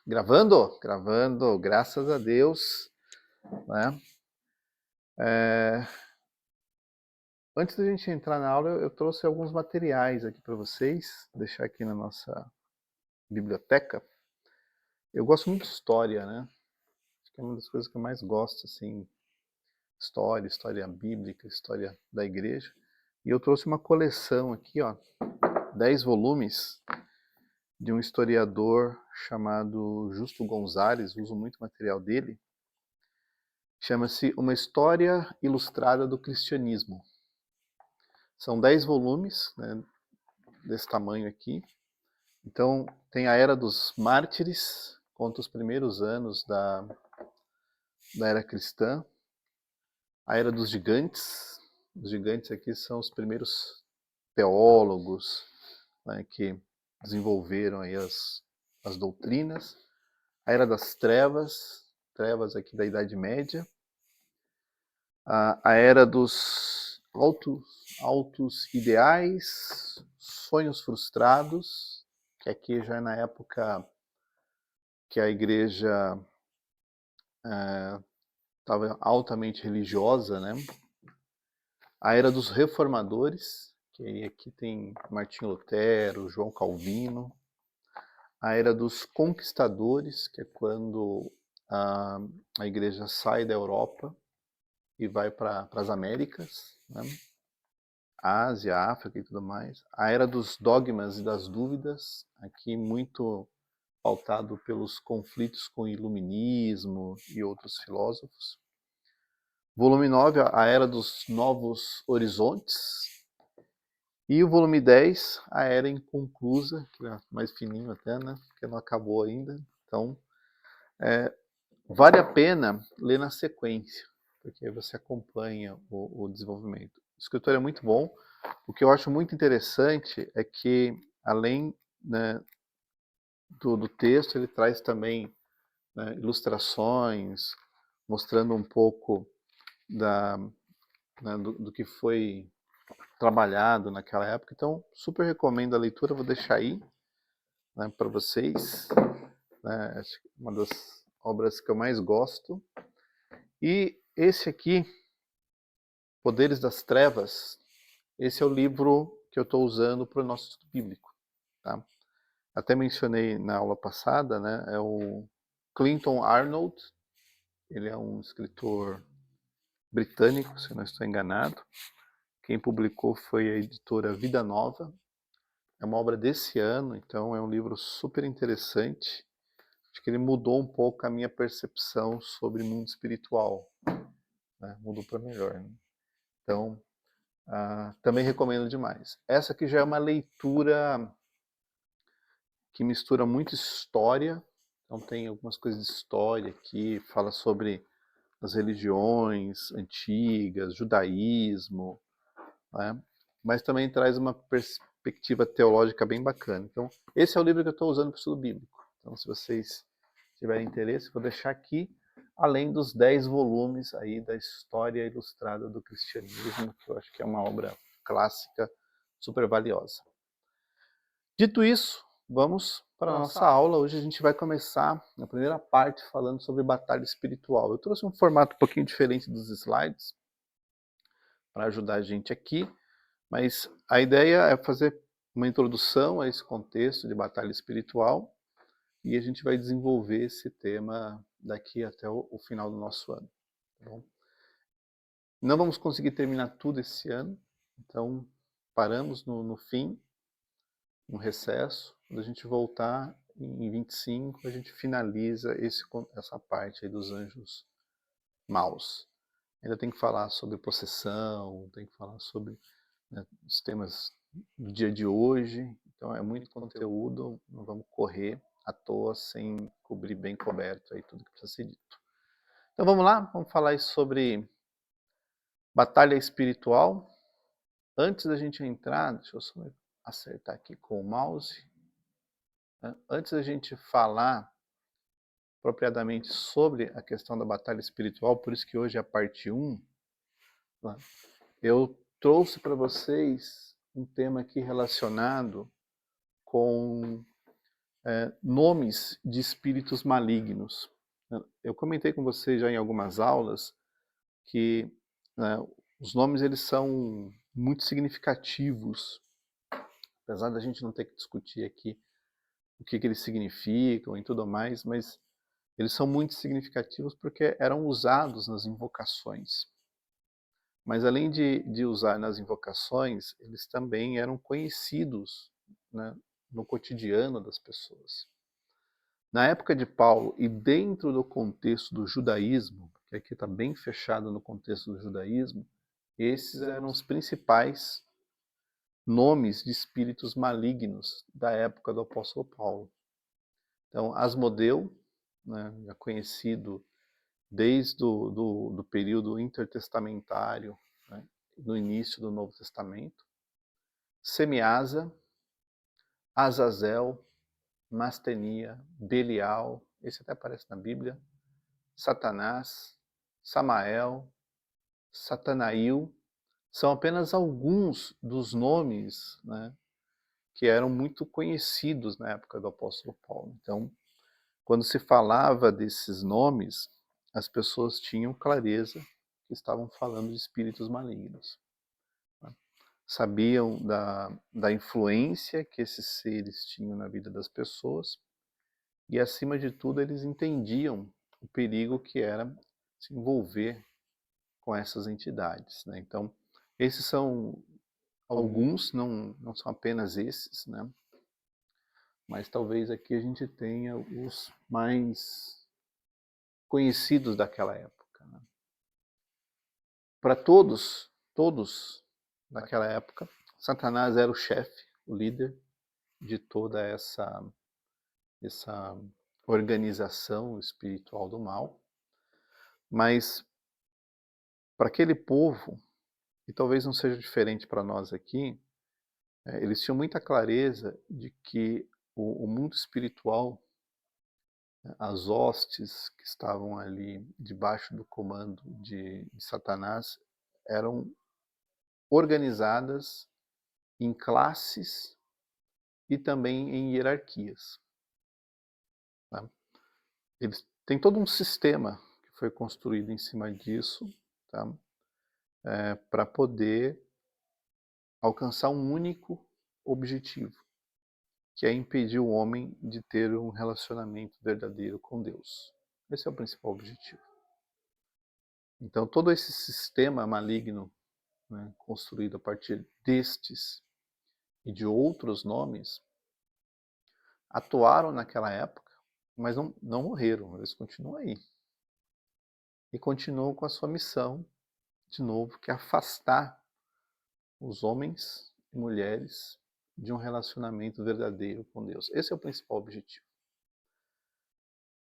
Gravando? Gravando, graças a Deus, né? Antes da gente entrar na aula, eu trouxe alguns materiais aqui para vocês, vou deixar aqui na nossa biblioteca. Eu gosto muito de história, né? Acho que é uma das coisas que eu mais gosto, assim, história bíblica, história da igreja. E eu trouxe uma coleção aqui, ó, 10 volumes de um historiador chamado Justo Gonzalez, uso muito material dele. Chama-se Uma História Ilustrada do Cristianismo. São 10 volumes, né, desse tamanho aqui. Então, tem a Era dos Mártires, conta os primeiros anos da Era Cristã. A Era dos Gigantes. Os gigantes aqui são os primeiros teólogos, né, que desenvolveram aí as doutrinas. A Era das Trevas aqui da Idade Média. A Era dos altos ideais, sonhos frustrados, que aqui já é na época que a igreja estava altamente religiosa, né? A Era dos Reformadores, que aí aqui tem Martinho Lutero, João Calvino. A Era dos Conquistadores, que é quando a igreja sai da Europa e vai para as Américas, né? Ásia, África e tudo mais. A Era dos Dogmas e das Dúvidas, aqui muito pautado pelos conflitos com o Iluminismo e outros filósofos. Volume 9, A Era dos Novos Horizontes. E o volume 10, A Era Inconclusa, que é mais fininho até, né? Porque não acabou ainda. Então, vale a pena ler na sequência, porque aí você acompanha o desenvolvimento. O escritor é muito bom. O que eu acho muito interessante é que, além, né, do texto, ele traz também, né, ilustrações, mostrando um pouco né, do que foi trabalhado naquela época. Então, super recomendo a leitura, vou deixar aí, né, para vocês. Né, acho que uma das obras que eu mais gosto. E esse aqui, Poderes das Trevas, esse é o livro que eu estou usando para o nosso estudo bíblico. Tá? Até mencionei na aula passada, né? É o Clinton Arnold. Ele é um escritor britânico, se eu não estou enganado. Quem publicou foi a editora Vida Nova. É uma obra desse ano, então é um livro super interessante. Acho que ele mudou um pouco a minha percepção sobre o mundo espiritual. Né? Mudou para melhor. Né? Então, também recomendo demais. Essa aqui já é uma leitura que mistura muito história. Então tem algumas coisas de história aqui, fala sobre as religiões antigas, judaísmo, né? Mas também traz uma perspectiva teológica bem bacana. Então, esse é o livro que eu estou usando para o estudo bíblico. Então, se vocês tiverem interesse, vou deixar aqui, além dos 10 volumes aí da História Ilustrada do Cristianismo, que eu acho que é uma obra clássica super valiosa. Dito isso, vamos para a nossa aula. Hoje a gente vai começar a primeira parte falando sobre batalha espiritual. Eu trouxe um formato um pouquinho diferente dos slides para ajudar a gente aqui, mas a ideia é fazer uma introdução a esse contexto de batalha espiritual e a gente vai desenvolver esse tema daqui até o final do nosso ano. Tá bom? Não vamos conseguir terminar tudo esse ano, então paramos no fim, um recesso. Quando a gente voltar em 25, a gente finaliza essa parte aí dos anjos maus. Ainda tem que falar sobre possessão, tem que falar sobre, né, os temas do dia de hoje. Então é muito conteúdo, não vamos correr à toa sem cobrir bem coberto aí tudo que precisa ser dito. Então vamos lá, vamos falar sobre batalha espiritual. Antes da gente entrar, deixa eu só acertar aqui com o mouse. Antes da gente falar propriamente sobre a questão da batalha espiritual, por isso que hoje é a parte 1, né, eu trouxe para vocês um tema aqui relacionado com nomes de espíritos malignos. Eu comentei com você já em algumas aulas que, né, os nomes eles são muito significativos, apesar da gente não ter que discutir aqui o que eles significam e tudo mais, mas eles são muito significativos porque eram usados nas invocações. Mas além de usar nas invocações, eles também eram conhecidos, né, no cotidiano das pessoas. Na época de Paulo e dentro do contexto do judaísmo, que aqui está bem fechado no contexto do judaísmo, esses eram os principais nomes de espíritos malignos da época do apóstolo Paulo. Então, Asmodeu, né, já conhecido desde do período intertestamentário, né, no início do Novo Testamento, Semiasa, Azazel, Mastenia, Belial, esse até aparece na Bíblia, Satanás, Samael, Satanael, são apenas alguns dos nomes, né, que eram muito conhecidos na época do apóstolo Paulo. Então, quando se falava desses nomes, as pessoas tinham clareza que estavam falando de espíritos malignos. Sabiam da influência que esses seres tinham na vida das pessoas e, acima de tudo, eles entendiam o perigo que era se envolver com essas entidades, né? Então, esses são alguns, não são apenas esses, né? Mas talvez aqui a gente tenha os mais conhecidos daquela época, né? Para todos daquela época, Satanás era o chefe, o líder de toda essa organização espiritual do mal. Mas para aquele povo, e talvez não seja diferente para nós aqui, eles tinham muita clareza de que o mundo espiritual, as hostes que estavam ali debaixo do comando de Satanás, eram organizadas em classes e também em hierarquias. Tá? Eles têm todo um sistema que foi construído em cima disso, tá? Para poder alcançar um único objetivo, que é impedir o homem de ter um relacionamento verdadeiro com Deus. Esse é o principal objetivo. Então, todo esse sistema maligno, né, construído a partir destes e de outros nomes, atuaram naquela época, mas não morreram, eles continuam aí. E continuam com a sua missão, de novo, que é afastar os homens e mulheres de um relacionamento verdadeiro com Deus. Esse é o principal objetivo.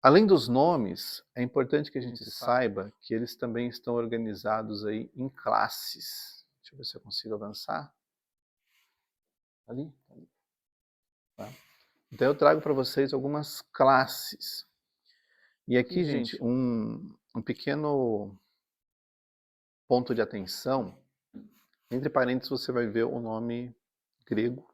Além dos nomes, é importante que a gente saiba que eles também estão organizados aí em classes. Deixa eu ver se eu consigo avançar. Ali? Tá. Então eu trago para vocês algumas classes. E aqui, gente, um pequeno ponto de atenção. Entre parênteses você vai ver o nome grego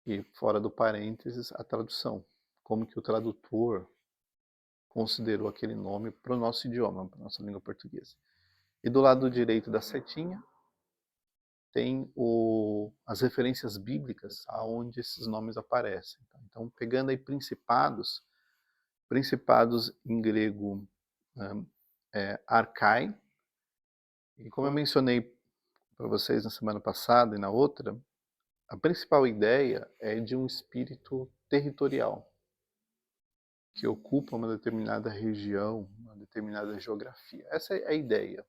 e fora do parênteses a tradução. Como que o tradutor considerou aquele nome para o nosso idioma, para a nossa língua portuguesa. E do lado direito da setinha tem as referências bíblicas aonde esses nomes aparecem. Então, pegando aí principados em grego arcai, e como eu mencionei para vocês na semana passada e na outra, a principal ideia é de um espírito territorial, que ocupa uma determinada região, uma determinada geografia. Essa é a ideia.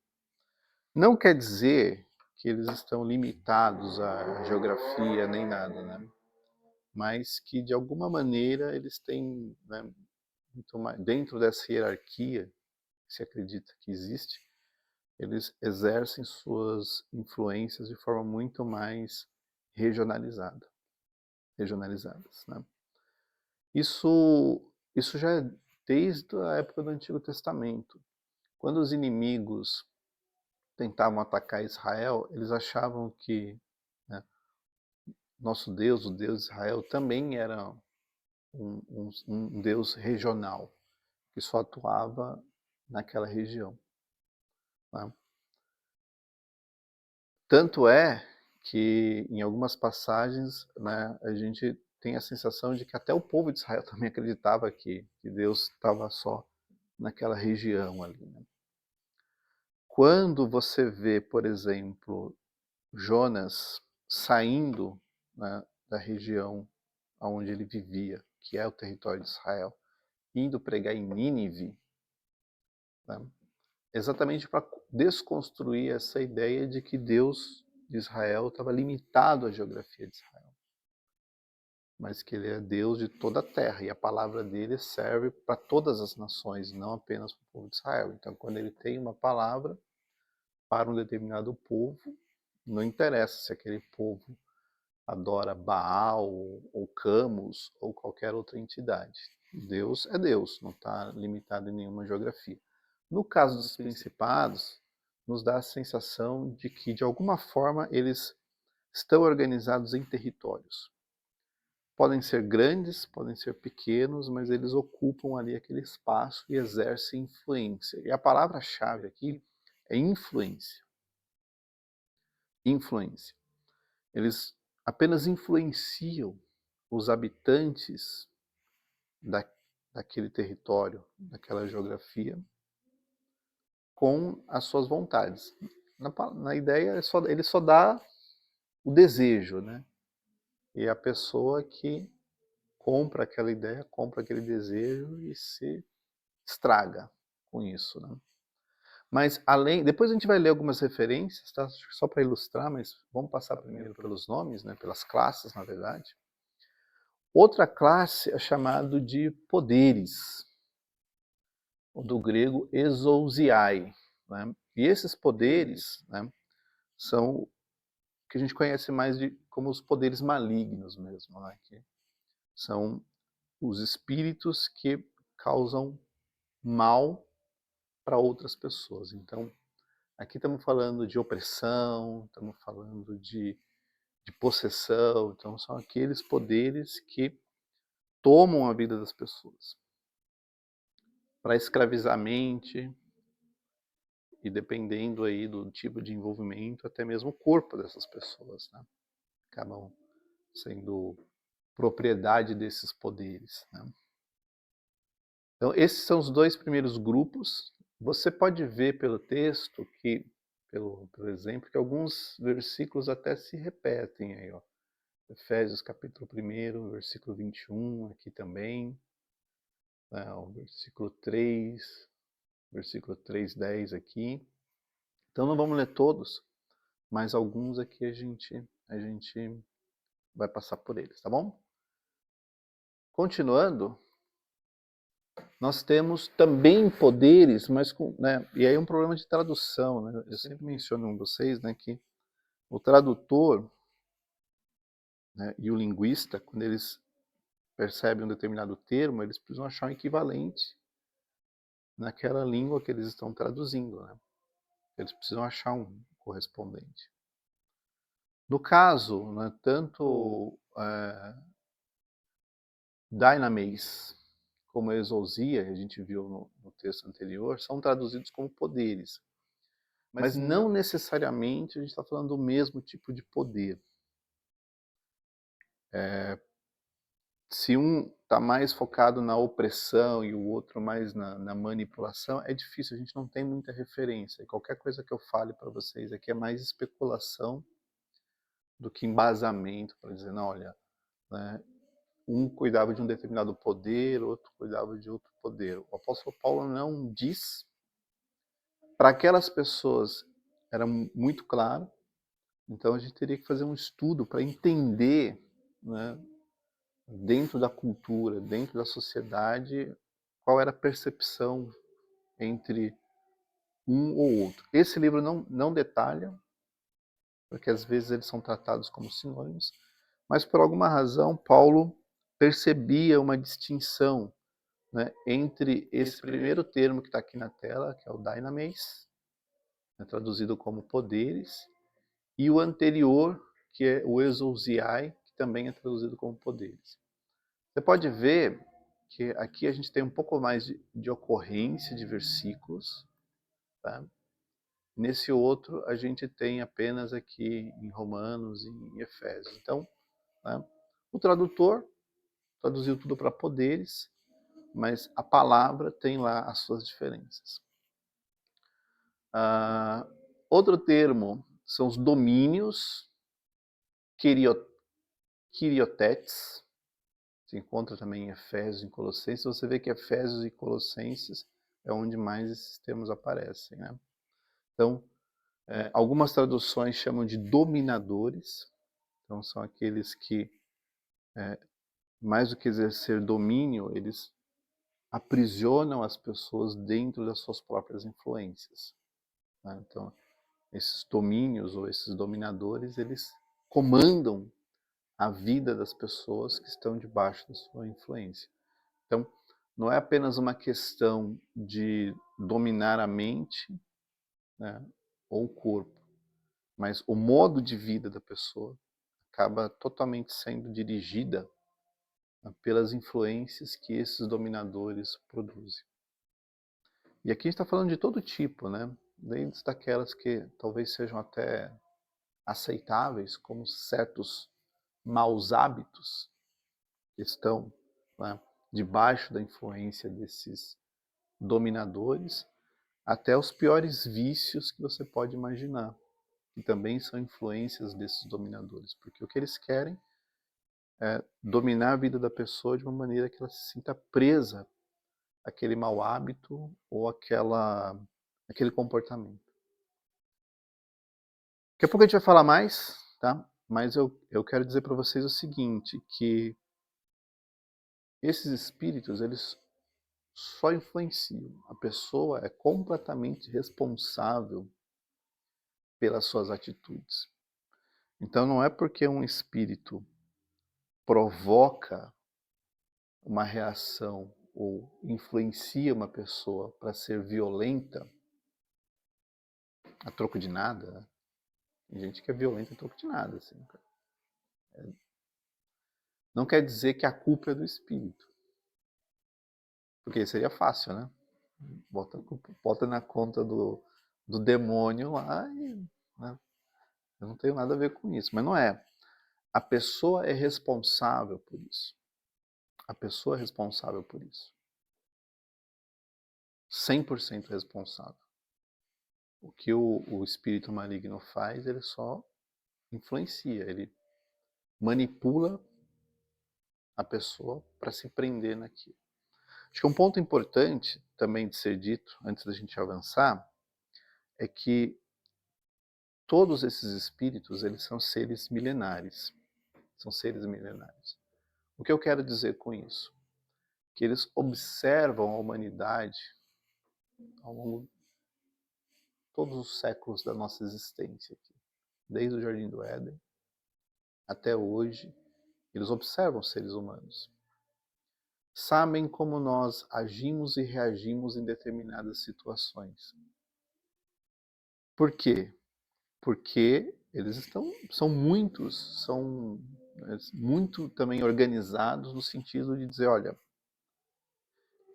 Não quer dizer que eles estão limitados à geografia nem nada, né? Mas que de alguma maneira eles têm, né, muito mais, dentro dessa hierarquia que se acredita que existe, eles exercem suas influências de forma muito mais regionalizadas, né? Isso já é desde a época do Antigo Testamento. Quando os inimigos tentavam atacar Israel, eles achavam que, né, nosso Deus, o Deus de Israel, também era um Deus regional, que só atuava naquela região. Né? Tanto é que em algumas passagens, né, a gente tem a sensação de que até o povo de Israel também acreditava que Deus estava só naquela região ali. Né? Quando você vê, por exemplo, Jonas saindo, né, da região onde ele vivia, que é o território de Israel, indo pregar em Nínive, né, exatamente para desconstruir essa ideia de que Deus de Israel estava limitado à geografia de Israel, mas que ele é Deus de toda a terra, e a palavra dele serve para todas as nações, não apenas para o povo de Israel. Então, quando ele tem uma palavra para um determinado povo, não interessa se aquele povo adora Baal ou Camus ou qualquer outra entidade. Deus é Deus, não está limitado em nenhuma geografia. No caso dos principados, nos dá a sensação de que, de alguma forma, eles estão organizados em territórios. Podem ser grandes, podem ser pequenos, mas eles ocupam ali aquele espaço e exercem influência. E a palavra-chave aqui é influência. Influência. Eles apenas influenciam os habitantes daquele território, daquela geografia, com as suas vontades. Na ideia, ele só dá o desejo, né? E a pessoa que compra aquela ideia, compra aquele desejo e se estraga com isso, né? Mas depois a gente vai ler algumas referências, tá? Só para ilustrar, mas vamos passar primeiro pelos nomes, né? Pelas classes, na verdade. Outra classe é chamado de poderes, do grego exousiai, né? E esses poderes, né, são o que a gente conhece mais como os poderes malignos mesmo, né? Que são os espíritos que causam mal para outras pessoas. Então, aqui estamos falando de opressão, estamos falando de possessão, então são aqueles poderes que tomam a vida das pessoas para escravizar a mente e, dependendo aí do tipo de envolvimento, até mesmo o corpo dessas pessoas, né? Acabam sendo propriedade desses poderes, né? Então, esses são os dois primeiros grupos. Você pode ver pelo texto que, pelo exemplo, que alguns versículos até se repetem aí, ó. Efésios capítulo 1, versículo 21, aqui também, né, o versículo 3, versículo 3:10 aqui. Então não vamos ler todos, mas alguns aqui a gente vai passar por eles, tá bom? Continuando, nós temos também poderes, mas né, e aí é um problema de tradução, né? Eu sempre menciono com vocês, né, que o tradutor, né, e o linguista, quando eles percebem um determinado termo, eles precisam achar um equivalente naquela língua que eles estão traduzindo, né? Eles precisam achar um correspondente. No caso, né, tanto dynamis como exousia, a gente viu no texto anterior, são traduzidos como poderes. Mas não necessariamente a gente está falando do mesmo tipo de poder. Se um está mais focado na opressão e o outro mais na manipulação, é difícil, a gente não tem muita referência. E qualquer coisa que eu fale para vocês aqui é mais especulação do que embasamento para dizer, não, olha, né, um cuidava de um determinado poder, outro cuidava de outro poder. O apóstolo Paulo não diz. Para aquelas pessoas era muito claro, então a gente teria que fazer um estudo para entender, né, dentro da cultura, dentro da sociedade, qual era a percepção entre um ou outro. Esse livro não detalha, porque às vezes eles são tratados como sinônimos, mas por alguma razão Paulo percebia uma distinção, né, entre esse primeiro termo que está aqui na tela, que é o dynamis, né, traduzido como poderes, e o anterior, que é o exousiai, que que também é traduzido como poderes. Você pode ver que aqui a gente tem um pouco mais de ocorrência de versículos, tá? Nesse outro a gente tem apenas aqui em Romanos e em Efésios. Então, né, o tradutor traduziu tudo para poderes, mas a palavra tem lá as suas diferenças. Outro termo são os domínios, kiriotetes, se encontra também em Efésios e Colossenses. Você vê que Efésios e Colossenses é onde mais esses termos aparecem, né? Então, algumas traduções chamam de dominadores. Então, são aqueles que, mais do que exercer domínio, eles aprisionam as pessoas dentro das suas próprias influências, né? Então, esses domínios ou esses dominadores, eles comandam a vida das pessoas que estão debaixo da sua influência. Então, não é apenas uma questão de dominar a mente, né, ou o corpo, mas o modo de vida da pessoa acaba totalmente sendo dirigida, né, pelas influências que esses dominadores produzem. E aqui a gente está falando de todo tipo, né? Desde daquelas que talvez sejam até aceitáveis, como certos maus hábitos que estão, né, debaixo da influência desses dominadores, até os piores vícios que você pode imaginar, que também são influências desses dominadores, porque o que eles querem é dominar a vida da pessoa de uma maneira que ela se sinta presa àquele mau hábito ou aquele comportamento. Daqui a pouco a gente vai falar mais, tá? Mas eu quero dizer para vocês o seguinte, que esses espíritos, eles só influenciam. A pessoa é completamente responsável pelas suas atitudes. Então não é porque um espírito provoca uma reação ou influencia uma pessoa para ser violenta a troco de nada, né? Tem gente que é violenta a troco de nada, assim. Não quer dizer que a culpa é do espírito, porque seria fácil, né? Bota na conta do demônio lá e, né, eu não tenho nada a ver com isso. Mas não é. A pessoa é responsável por isso. A pessoa é responsável por isso. 100% responsável. O que o espírito maligno faz, ele só influencia, ele manipula a pessoa para se prender naquilo. Acho que um ponto importante também de ser dito, antes da gente avançar, é que todos esses espíritos, eles são seres milenares. São seres milenares. O que eu quero dizer com isso? Que eles observam a humanidade ao longo de todos os séculos da nossa existência aqui. Desde o Jardim do Éden até hoje, eles observam os seres humanos. Sabem como nós agimos e reagimos em determinadas situações. Por quê? Porque eles são muitos, são muito também organizados no sentido de dizer, olha,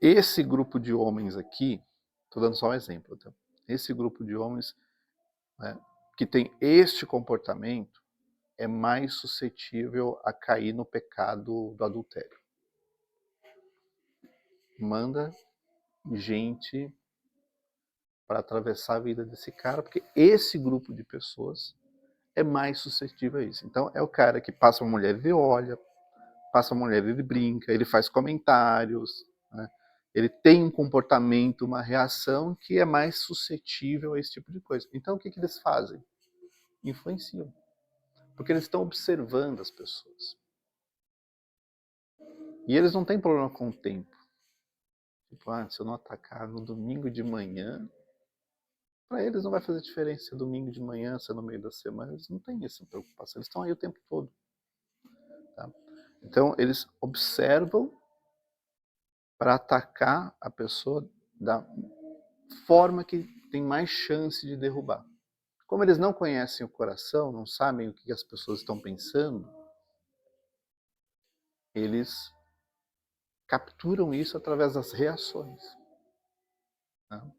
esse grupo de homens aqui, estou dando só um exemplo, tá? Esse grupo de homens, né, que tem este comportamento é mais suscetível a cair no pecado do adultério. Manda gente para atravessar a vida desse cara, porque esse grupo de pessoas é mais suscetível a isso. Então é o cara que passa uma mulher, ele olha, passa uma mulher, ele brinca, ele faz comentários, né? Ele tem um comportamento, uma reação que é mais suscetível a esse tipo de coisa. Então o que eles fazem? Influenciam. Porque eles estão observando as pessoas. E eles não têm problema com o tempo. Tipo, se eu não atacar no domingo de manhã, para eles não vai fazer diferença se é domingo de manhã, se é no meio da semana, eles não têm essa preocupação, eles estão aí o tempo todo. Tá? Então, eles observam para atacar a pessoa da forma que tem mais chance de derrubar. Como eles não conhecem o coração, não sabem o que as pessoas estão pensando, eles capturam isso através das reações. Né?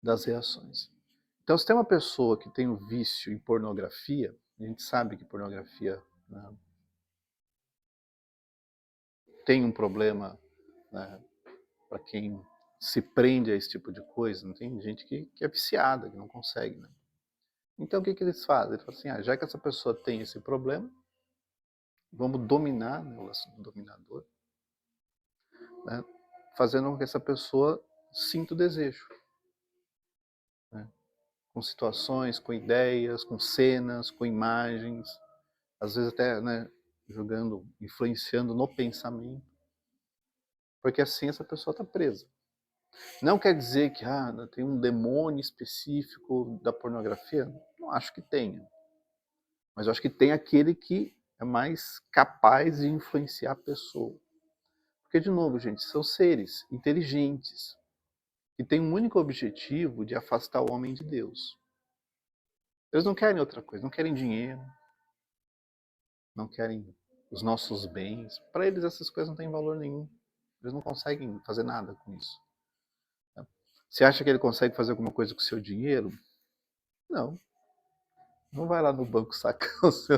Das reações. Então, se tem uma pessoa que tem um vício em pornografia, a gente sabe que pornografia, né, tem um problema, né, para quem se prende a esse tipo de coisa. Não tem gente que é viciada, que não consegue. Né? Então, o que eles fazem? Eles falam assim, já que essa pessoa tem esse problema, vamos dominar, né, o dominador, né, fazendo com que essa pessoa sinta o desejo. Né? Com situações, com ideias, com cenas, com imagens, às vezes até, né, jogando, influenciando no pensamento, porque assim essa pessoa está presa. Não quer dizer que tem um demônio específico da pornografia, não acho que tenha, mas eu acho que tem aquele que é mais capaz de influenciar a pessoa. Porque, de novo, gente, são seres inteligentes, que têm um único objetivo de afastar o homem de Deus. Eles não querem outra coisa, não querem dinheiro, não querem os nossos bens. Para eles essas coisas não têm valor nenhum. Eles não conseguem fazer nada com isso. Você acha que ele consegue fazer alguma coisa com o seu dinheiro? Não. Não vai lá no banco sacar o seu...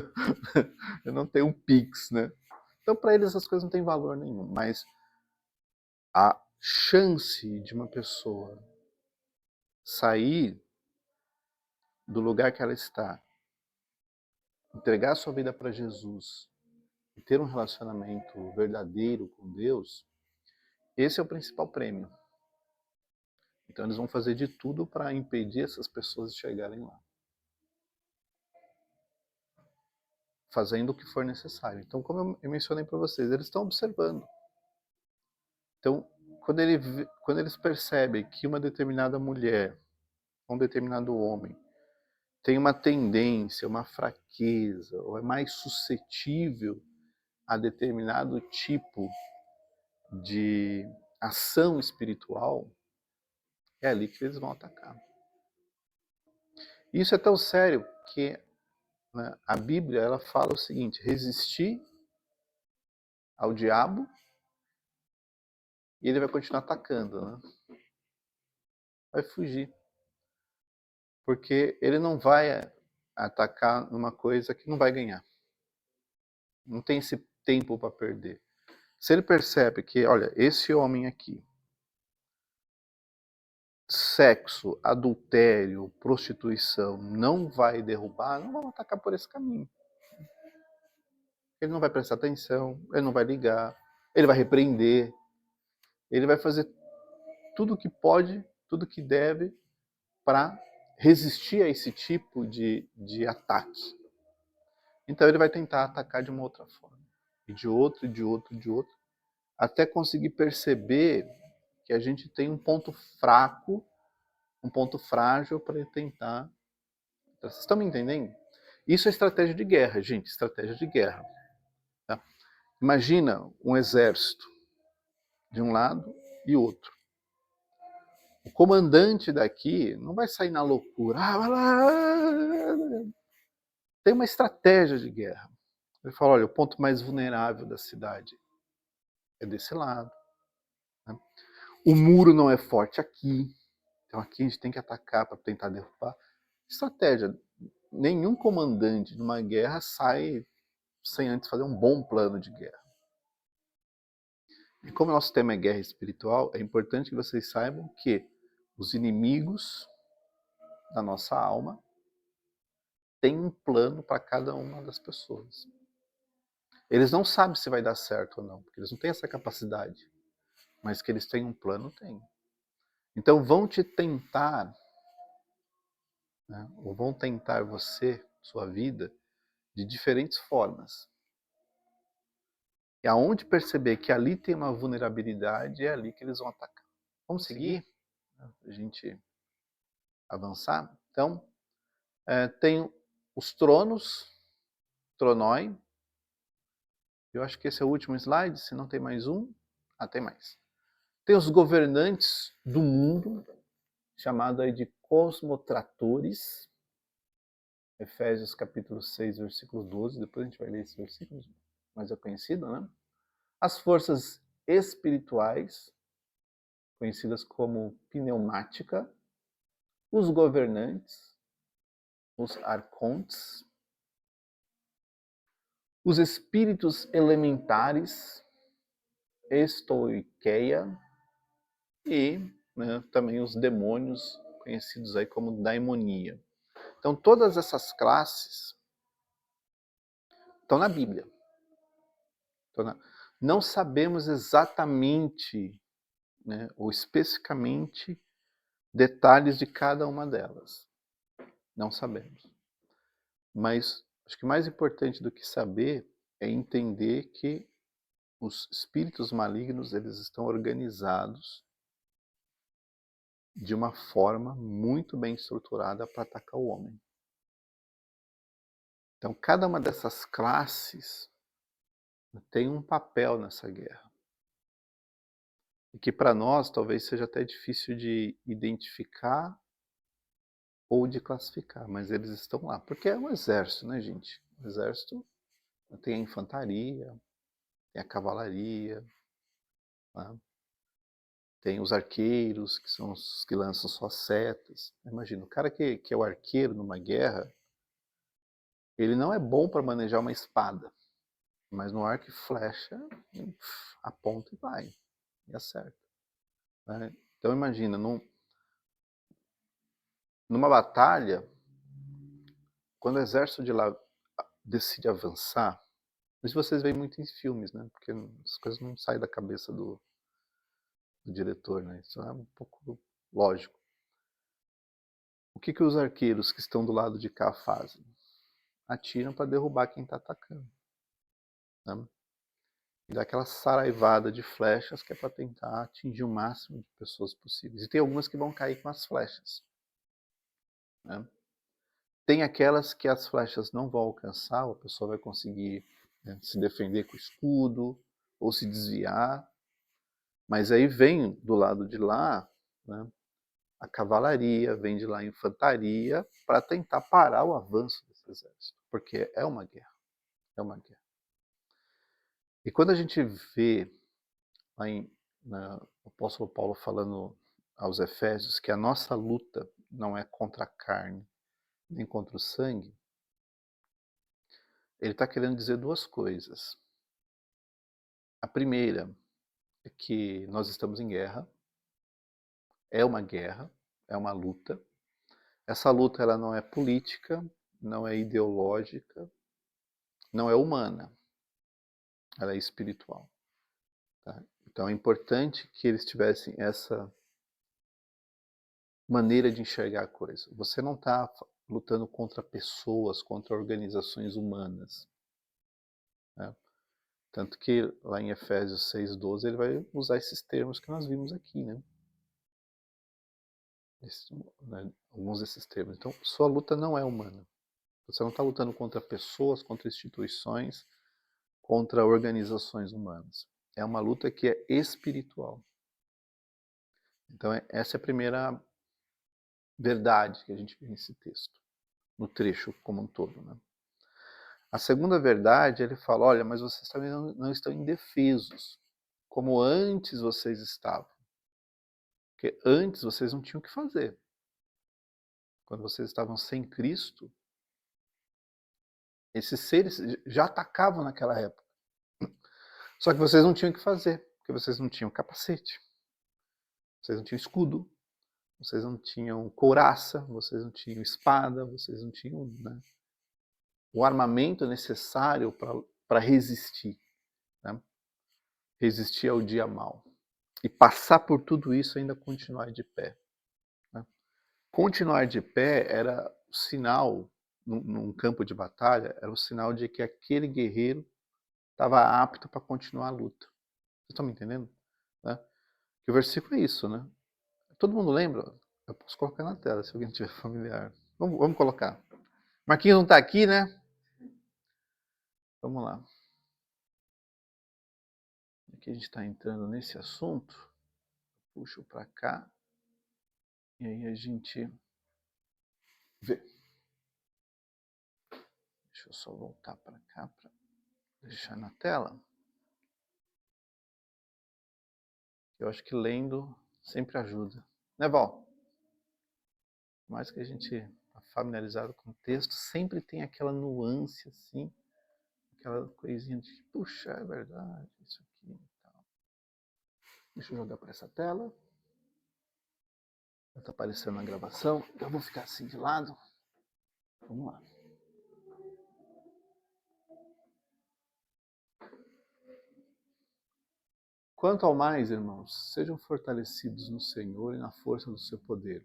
Eu não tenho um Pix, né? Então para eles essas coisas não têm valor nenhum. Mas a chance de uma pessoa sair do lugar que ela está, entregar sua vida para Jesus e ter um relacionamento verdadeiro com Deus, esse é o principal prêmio. Então eles vão fazer de tudo para impedir essas pessoas de chegarem lá. Fazendo o que for necessário. Então, como eu mencionei para vocês, eles estão observando. Então, quando eles percebem que uma determinada mulher, um determinado homem, tem uma tendência, uma fraqueza, ou é mais suscetível a determinado tipo de ação espiritual, é ali que eles vão atacar. Isso é tão sério que, né, a Bíblia ela fala o seguinte: resistir ao diabo e ele vai continuar atacando, né? Vai fugir. Porque ele não vai atacar numa coisa que não vai ganhar. Não tem esse tempo para perder. Se ele percebe que, olha, esse homem aqui, sexo, adultério, prostituição, não vai derrubar, não vamos atacar por esse caminho. Ele não vai prestar atenção, ele não vai ligar, ele vai repreender, ele vai fazer tudo que pode, tudo que deve para resistir a esse tipo de ataque. Então ele vai tentar atacar de uma outra forma. E de outro, e de outro, e de outro. Até conseguir perceber que a gente tem um ponto fraco, um ponto frágil para ele tentar. Vocês estão me entendendo? Isso é estratégia de guerra, gente. Estratégia de guerra. Tá? Imagina um exército de um lado e outro. O comandante daqui não vai sair na loucura. Vai lá. Tem uma estratégia de guerra. Ele fala, olha, o ponto mais vulnerável da cidade é desse lado. Né? O muro não é forte aqui. Então aqui a gente tem que atacar para tentar derrubar. Estratégia. Nenhum comandante de uma guerra sai sem antes fazer um bom plano de guerra. E como o nosso tema é guerra espiritual, é importante que vocês saibam que os inimigos da nossa alma têm um plano para cada uma das pessoas. Eles não sabem se vai dar certo ou não, porque eles não têm essa capacidade. Mas que eles têm um plano, tem. Então vão te tentar, né, ou vão tentar você, sua vida, de diferentes formas. E aonde perceber que ali tem uma vulnerabilidade, é ali que eles vão atacar. Vamos seguir? A gente avançar? Então, tem os tronos, tronoi. Eu acho que esse é o último slide, se não tem mais um. Tem mais. Tem os governantes do mundo, chamado aí de cosmotratores. Efésios capítulo 6, versículo 12. Depois a gente vai ler esses versículos. mas é conhecido, né? As forças espirituais, conhecidas como pneumática, os governantes, os arcontes, os espíritos elementares, estoiqueia, e né, também os demônios, conhecidos aí como daimonia. Então todas essas classes estão na Bíblia. Não sabemos exatamente, né, ou especificamente, detalhes de cada uma delas. Não sabemos. Mas acho que mais importante do que saber é entender que os espíritos malignos, eles estão organizados de uma forma muito bem estruturada para atacar o homem. Então, cada uma dessas classes tem um papel nessa guerra. E que para nós talvez seja até difícil de identificar ou de classificar, mas eles estão lá. Porque é um exército, né, gente? O exército tem a infantaria, tem a cavalaria, né? Tem os arqueiros, que são os que lançam suas setas. Imagina, o cara que é o arqueiro numa guerra, ele não é bom para manejar uma espada, mas no arco e flecha, aponta e vai, e acerta. Né? Então imagina, numa batalha, quando o exército de lá decide avançar, isso vocês veem muito em filmes, né? Porque as coisas não saem da cabeça do diretor, né? Isso é um pouco lógico. O que os arqueiros que estão do lado de cá fazem? Atiram para derrubar quem está atacando. Né? E dá aquela saraivada de flechas que é para tentar atingir o máximo de pessoas possíveis. E tem algumas que vão cair com as flechas. Né? Tem aquelas que as flechas não vão alcançar, a pessoa vai conseguir, né, se defender com o escudo ou se desviar. Mas aí vem do lado de lá, né, a cavalaria, vem de lá a infantaria para tentar parar o avanço desse exército, porque é uma guerra, é uma guerra. E quando a gente vê lá o apóstolo Paulo falando aos Efésios que a nossa luta não é contra a carne, nem contra o sangue, ele está querendo dizer duas coisas. A primeira é que nós estamos em guerra, é uma luta. Essa luta ela não é política, não é ideológica, não é humana, ela é espiritual. Tá? Então é importante que eles tivessem essa maneira de enxergar a coisa. Você não está lutando contra pessoas, contra organizações humanas. Né? Tanto que lá em Efésios 6,12 ele vai usar esses termos que nós vimos aqui, né? Alguns desses termos. Então, sua luta não é humana. Você não está lutando contra pessoas, contra instituições, contra organizações humanas. É uma luta que é espiritual. Então, essa é a primeira verdade que a gente vê nesse texto, no trecho como um todo. Né? A segunda verdade, ele fala, olha, mas vocês também não estão indefesos, como antes vocês estavam. Porque antes vocês não tinham o que fazer. Quando vocês estavam sem Cristo, esses seres já atacavam naquela época. Só que vocês não tinham o que fazer, porque vocês não tinham capacete, vocês não tinham escudo, vocês não tinham couraça, vocês não tinham espada, vocês não tinham, né, o armamento necessário para resistir. Né? Resistir ao dia mau. E passar por tudo isso e ainda continuar de pé. Né? Continuar de pé era o sinal, num campo de batalha, era o sinal de que aquele guerreiro estava apto para continuar a luta. Vocês estão me entendendo? Né? Que o versículo é isso, né? Todo mundo lembra? Eu posso colocar na tela, se alguém tiver familiar. Vamos colocar. Marquinhos não está aqui, né? Vamos lá. Aqui a gente está entrando nesse assunto. Puxo para cá. E aí a gente vê. Deixa eu só voltar para cá para deixar na tela. Eu acho que lendo sempre ajuda. Né, Val? Por mais que a gente está familiarizado com o texto, sempre tem aquela nuance assim, aquela coisinha de, puxa, é verdade, isso aqui e tal. Deixa eu jogar para essa tela. Está aparecendo na gravação. Eu vou ficar assim de lado. Vamos lá. Quanto ao mais, irmãos, sejam fortalecidos no Senhor e na força do seu poder.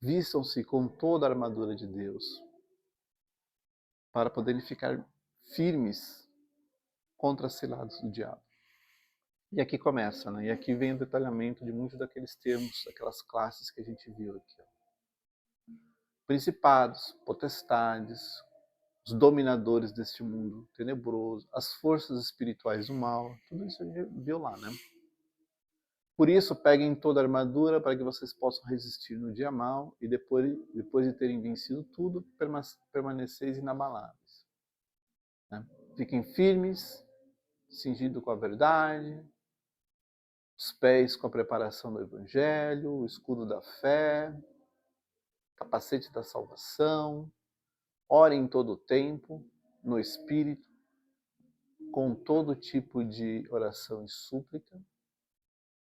Vistam-se com toda a armadura de Deus, para poderem ficar firmes contra as ciladas do diabo. E aqui começa, né? E aqui vem o detalhamento de muitos daqueles termos, daquelas classes que a gente viu aqui. Principados, potestades, os dominadores deste mundo tenebroso, as forças espirituais do mal, tudo isso a gente viu lá, né? Por isso, peguem toda a armadura para que vocês possam resistir no dia mal e depois de terem vencido tudo, permaneceis inabaláveis. Né? Fiquem firmes, cingidos com a verdade, os pés com a preparação do Evangelho, o escudo da fé, capacete da salvação, orem em todo o tempo, no Espírito, com todo tipo de oração e súplica,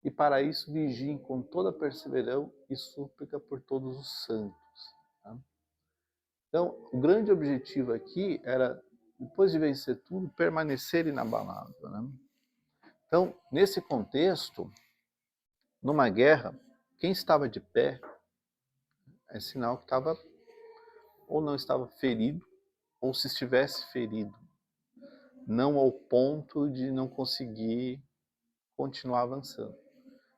e para isso vigiem com toda perseverança e súplica por todos os santos. Tá? Então, o grande objetivo aqui era, depois de vencer tudo, permanecer inabalável. Né? Então, nesse contexto, numa guerra, quem estava de pé é sinal que estava ou não estava ferido, ou se estivesse ferido, não ao ponto de não conseguir continuar avançando.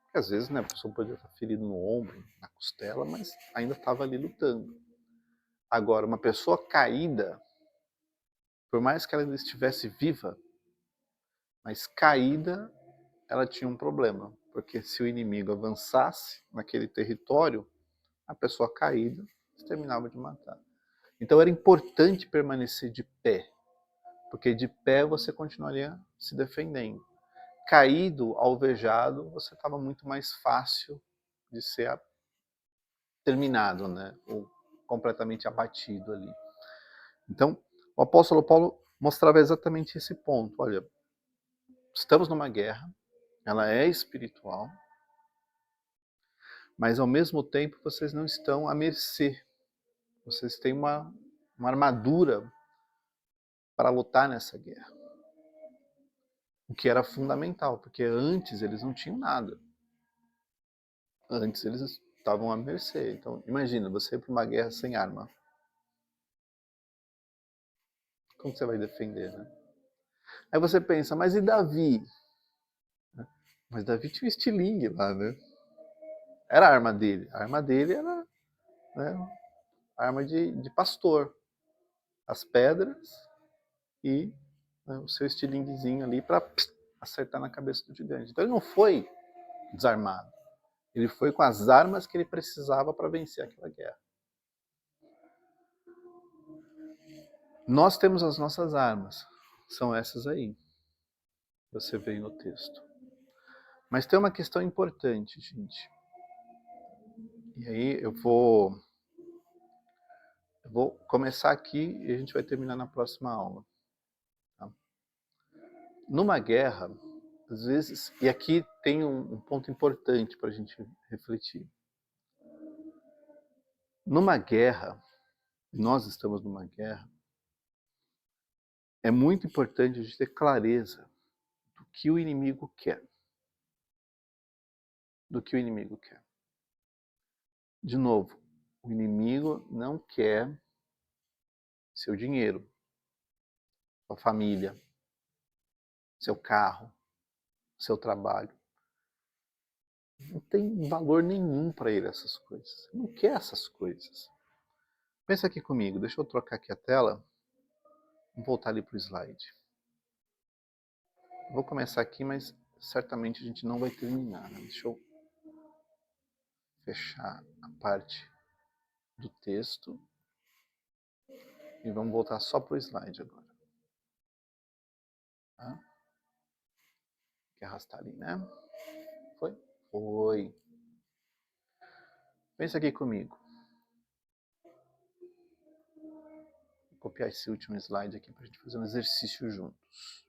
Porque às vezes, né, a pessoa podia estar ferido no ombro, na costela, mas ainda estava ali lutando. Agora, uma pessoa caída, por mais que ela ainda estivesse viva, mas caída, ela tinha um problema. Porque se o inimigo avançasse naquele território, a pessoa caída terminava de matar. Então era importante permanecer de pé, porque de pé você continuaria se defendendo. Caído, alvejado, você estava muito mais fácil de ser terminado, né? Ou completamente abatido ali. Então, o apóstolo Paulo mostrava exatamente esse ponto. Olha, estamos numa guerra, ela é espiritual, mas ao mesmo tempo vocês não estão à mercê. Vocês têm uma armadura para lutar nessa guerra. O que era fundamental, porque antes eles não tinham nada. Antes eles estavam à mercê. Então, imagina, você ir para uma guerra sem arma. Como você vai defender, né? Aí você pensa, mas e Davi? Mas Davi tinha um estilingue lá, né? Era a arma dele. A arma dele era, né, arma de pastor. As pedras e, né, o seu estilinguezinho ali para acertar na cabeça do gigante. Então ele não foi desarmado. Ele foi com as armas que ele precisava para vencer aquela guerra. Nós temos as nossas armas. São essas aí. Você vê no texto. Mas tem uma questão importante, gente. E aí eu vou começar aqui e a gente vai terminar na próxima aula. Tá? Numa guerra, às vezes, e aqui tem um ponto importante para a gente refletir. Numa guerra, nós estamos numa guerra, é muito importante a gente ter clareza do que o inimigo quer. Do que o inimigo quer. De novo, o inimigo não quer seu dinheiro, sua família, seu carro, seu trabalho. Não tem valor nenhum para ele essas coisas. Ele não quer essas coisas. Pensa aqui comigo, deixa eu trocar aqui a tela. Vou voltar ali para o slide. Vou começar aqui, mas certamente a gente não vai terminar. Né? Deixa eu fechar a parte do texto. E vamos voltar só para o slide agora. que arrastar ali, né? Foi? Foi. Pensa aqui comigo. Vou copiar esse último slide aqui para a gente fazer um exercício juntos.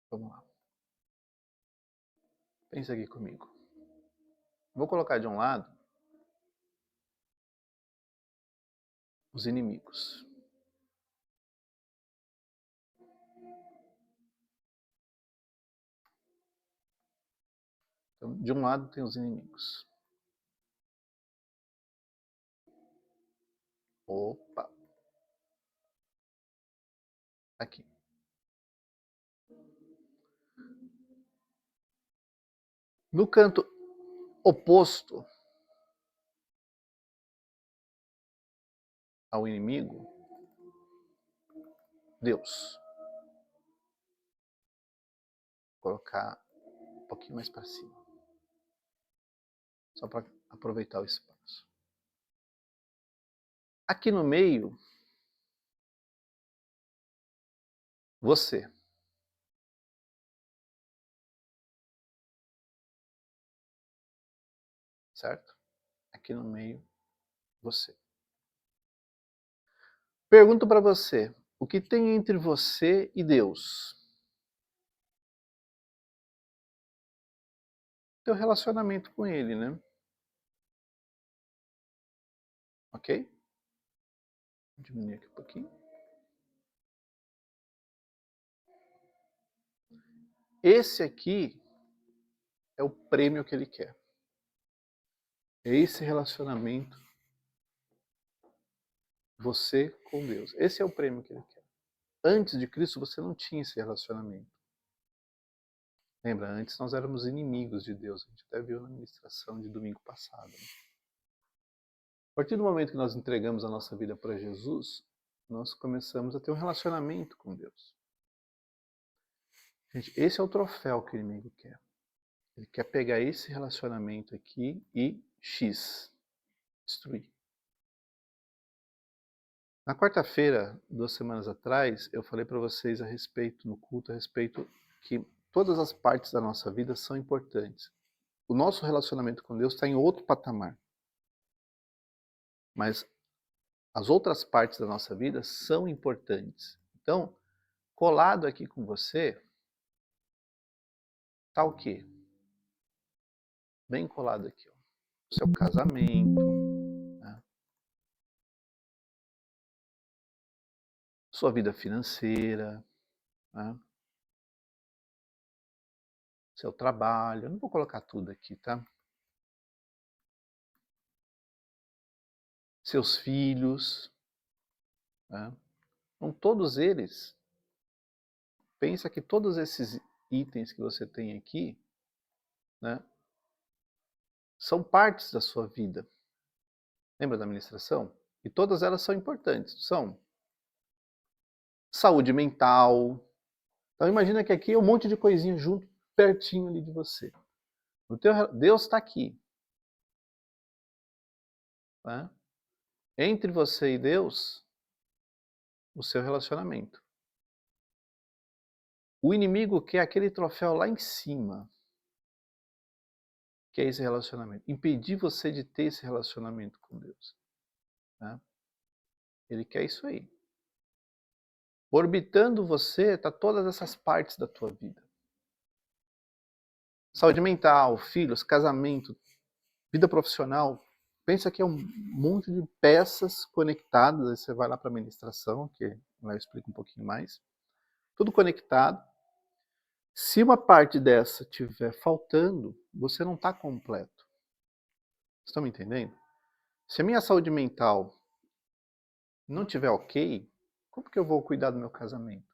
Vamos lá. Pensa aqui comigo. Vou colocar de um lado os inimigos. Então, de um lado tem os inimigos. Opa! Aqui. No canto oposto ao inimigo, Deus. Vou colocar um pouquinho mais para cima. Só para aproveitar o espaço. Aqui no meio, você. Certo? Aqui no meio, você. Pergunto para você, o que tem entre você e Deus? Teu relacionamento com Ele, né? Ok? Vou diminuir aqui um pouquinho. Esse aqui é o prêmio que Ele quer. É esse relacionamento, você com Deus. Esse é o prêmio que Ele quer. Antes de Cristo você não tinha esse relacionamento. Lembra, antes nós éramos inimigos de Deus. A gente até viu na ministração de domingo passado. Né? A partir do momento que nós entregamos a nossa vida para Jesus, nós começamos a ter um relacionamento com Deus. Gente, esse é o troféu que o inimigo quer. Ele quer pegar esse relacionamento aqui e destruir. Na quarta-feira, 2 semanas atrás, eu falei para vocês no culto, a respeito que todas as partes da nossa vida são importantes. O nosso relacionamento com Deus está em outro patamar. Mas as outras partes da nossa vida são importantes. Então, colado aqui com você, tá o quê? Bem colado aqui, ó. O seu casamento, né? Sua vida financeira, né? Seu trabalho. Eu não vou colocar tudo aqui, tá? Seus filhos, né? Então, todos eles, pensa que todos esses itens que você tem aqui, né, são partes da sua vida. Lembra da ministração? E todas elas são importantes. São saúde mental. Então imagina que aqui é um monte de coisinha junto, pertinho ali de você. Deus está aqui. Né? Entre você e Deus, o seu relacionamento. O inimigo quer aquele troféu lá em cima, que é esse relacionamento. Impedir você de ter esse relacionamento com Deus. Né? Ele quer isso aí. Orbitando você está todas essas partes da tua vida. Saúde mental, filhos, casamento, vida profissional. Pensa que é um monte de peças conectadas. Aí você vai lá para a ministração, que lá eu explico um pouquinho mais. Tudo conectado. Se uma parte dessa estiver faltando, você não está completo. Estão me entendendo? Se a minha saúde mental não estiver ok, como que eu vou cuidar do meu casamento?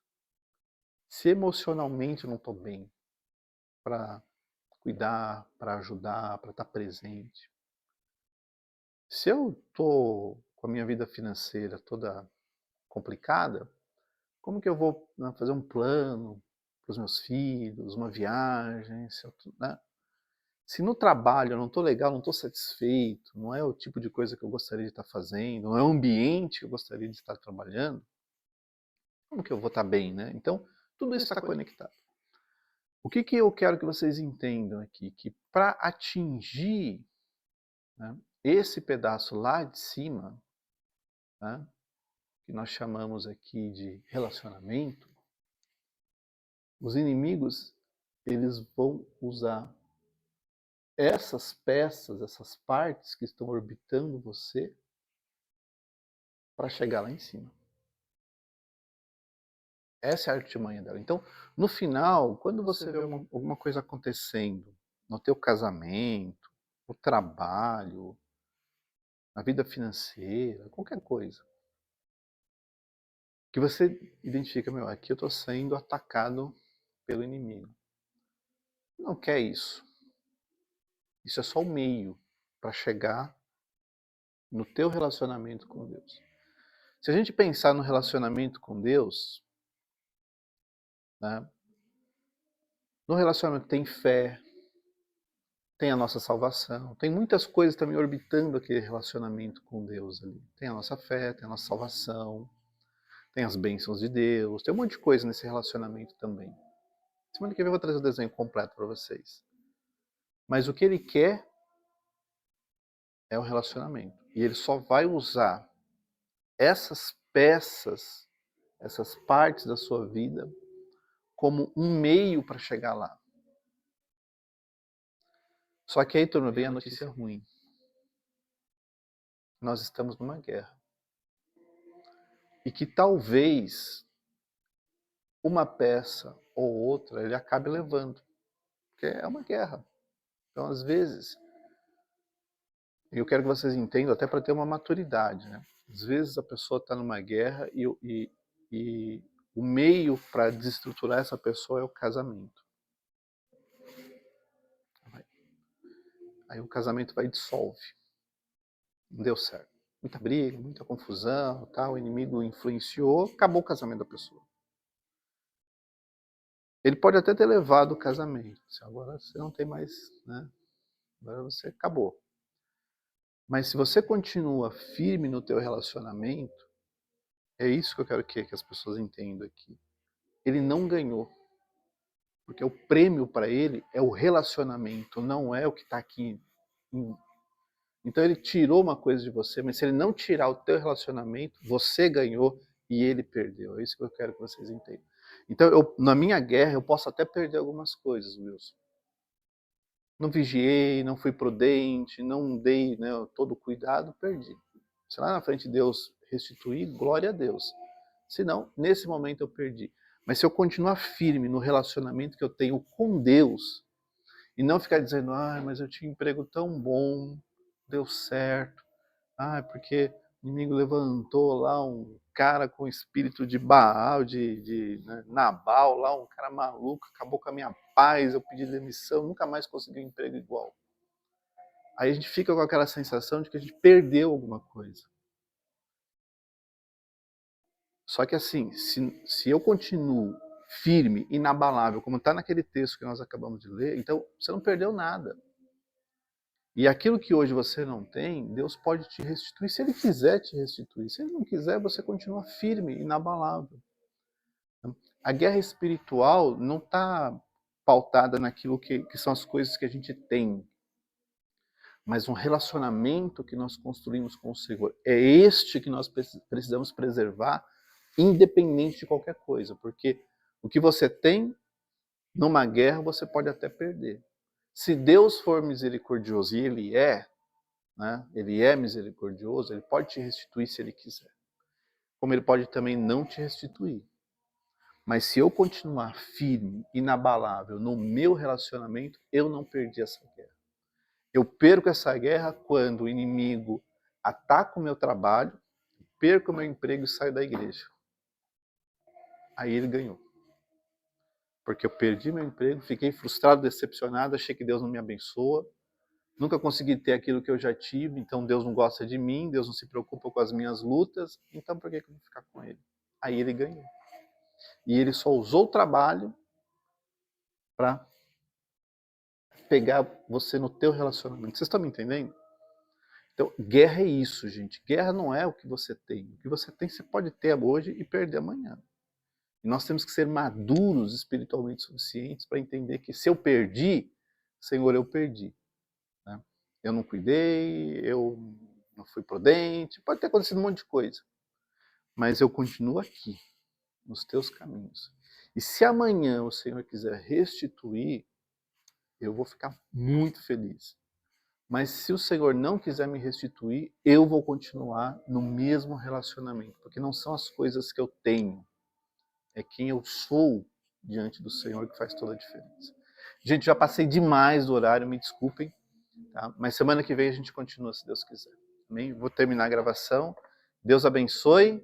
Se emocionalmente eu não estou bem para cuidar, para ajudar, para estar presente. Se eu estou com a minha vida financeira toda complicada, como que eu vou, né, fazer um plano para os meus filhos, uma viagem? Né? Se no trabalho eu não estou legal, não estou satisfeito, não é o tipo de coisa que eu gostaria de estar fazendo, não é o ambiente que eu gostaria de estar trabalhando, como que eu vou estar bem, né? Então, tudo isso está conectado. O que eu quero que vocês entendam aqui? Que para atingir, né, esse pedaço lá de cima, né, que nós chamamos aqui de relacionamento, os inimigos, eles vão usar essas peças, essas partes que estão orbitando você para chegar lá em cima. Essa é a artimanha dela. Então, no final, quando você vê alguma coisa acontecendo no teu casamento, no trabalho, na vida financeira, qualquer coisa, que você identifica, meu, aqui eu estou sendo atacado pelo inimigo. Não quer isso. Isso é só o meio para chegar no teu relacionamento com Deus. Se a gente pensar no relacionamento com Deus, né, no relacionamento tem fé, tem a nossa salvação, tem muitas coisas também orbitando aquele relacionamento com Deus ali. Tem a nossa fé, tem a nossa salvação, tem as bênçãos de Deus, tem um monte de coisa nesse relacionamento também. Semana que vem eu vou trazer o desenho completo para vocês. Mas o que ele quer é o relacionamento. E ele só vai usar essas peças, essas partes da sua vida, como um meio para chegar lá. Só que aí, turma, vem a notícia ruim. Nós estamos numa guerra. E que talvez uma peça ou outra ele acabe levando. Porque é uma guerra. Então, às vezes, eu quero que vocês entendam, até para ter uma maturidade, né? Às vezes a pessoa está numa guerra e o meio para desestruturar essa pessoa é o casamento. Aí o casamento vai e dissolve. Não deu certo. Muita briga, muita confusão, tal, o inimigo influenciou, acabou o casamento da pessoa. Ele pode até ter levado o casamento. Agora você não tem mais, né? Agora você acabou. Mas se você continua firme no teu relacionamento, é isso que eu quero que as pessoas entendam aqui. Ele não ganhou. Porque o prêmio para ele é o relacionamento, não é o que está aqui. Então ele tirou uma coisa de você, mas se ele não tirar o teu relacionamento, você ganhou e ele perdeu. É isso que eu quero que vocês entendam. Então, na minha guerra, eu posso até perder algumas coisas, Wilson. Não vigiei, não fui prudente, não dei, né, todo o cuidado, perdi. Se lá na frente Deus restituir, glória a Deus. Se não, nesse momento eu perdi. Mas se eu continuar firme no relacionamento que eu tenho com Deus, e não ficar dizendo, mas eu tinha um emprego tão bom, deu certo, porque o inimigo levantou lá um cara com espírito de Baal, né, Nabal, lá um cara maluco, acabou com a minha paz, eu pedi demissão, nunca mais consegui um emprego igual. Aí a gente fica com aquela sensação de que a gente perdeu alguma coisa. Só que assim, se eu continuo firme, inabalável, como está naquele texto que nós acabamos de ler, então você não perdeu nada. E aquilo que hoje você não tem, Deus pode te restituir se Ele quiser te restituir. Se Ele não quiser, você continua firme, inabalável. A guerra espiritual não está pautada naquilo que são as coisas que a gente tem, mas um relacionamento que nós construímos com o Senhor. É este que nós precisamos preservar, independente de qualquer coisa, porque o que você tem numa guerra você pode até perder. Se Deus for misericordioso, e Ele é, né? Ele é misericordioso, Ele pode te restituir se Ele quiser. Como Ele pode também não te restituir. Mas se eu continuar firme, inabalável no meu relacionamento, eu não perdi essa guerra. Eu perco essa guerra quando o inimigo ataca o meu trabalho, perco o meu emprego e saio da igreja. Aí ele ganhou. Porque eu perdi meu emprego, fiquei frustrado, decepcionado, achei que Deus não me abençoa, nunca consegui ter aquilo que eu já tive, então Deus não gosta de mim, Deus não se preocupa com as minhas lutas, então por que eu vou ficar com ele? Aí ele ganhou. E ele só usou o trabalho para pegar você no teu relacionamento. Vocês estão me entendendo? Então, guerra é isso, gente. Guerra não é o que você tem. O que você tem, você pode ter hoje e perder amanhã. E nós temos que ser maduros espiritualmente suficientes para entender que se eu perdi, Senhor, eu perdi. Né? Eu não cuidei, eu não fui prudente, pode ter acontecido um monte de coisa. Mas eu continuo aqui, nos teus caminhos. E se amanhã o Senhor quiser restituir, eu vou ficar muito feliz. Mas se o Senhor não quiser me restituir, eu vou continuar no mesmo relacionamento. Porque não são as coisas que eu tenho, é quem eu sou diante do Senhor que faz toda a diferença. Gente, já passei demais do horário, me desculpem. Tá? Mas semana que vem a gente continua, se Deus quiser. Amém? Vou terminar a gravação. Deus abençoe.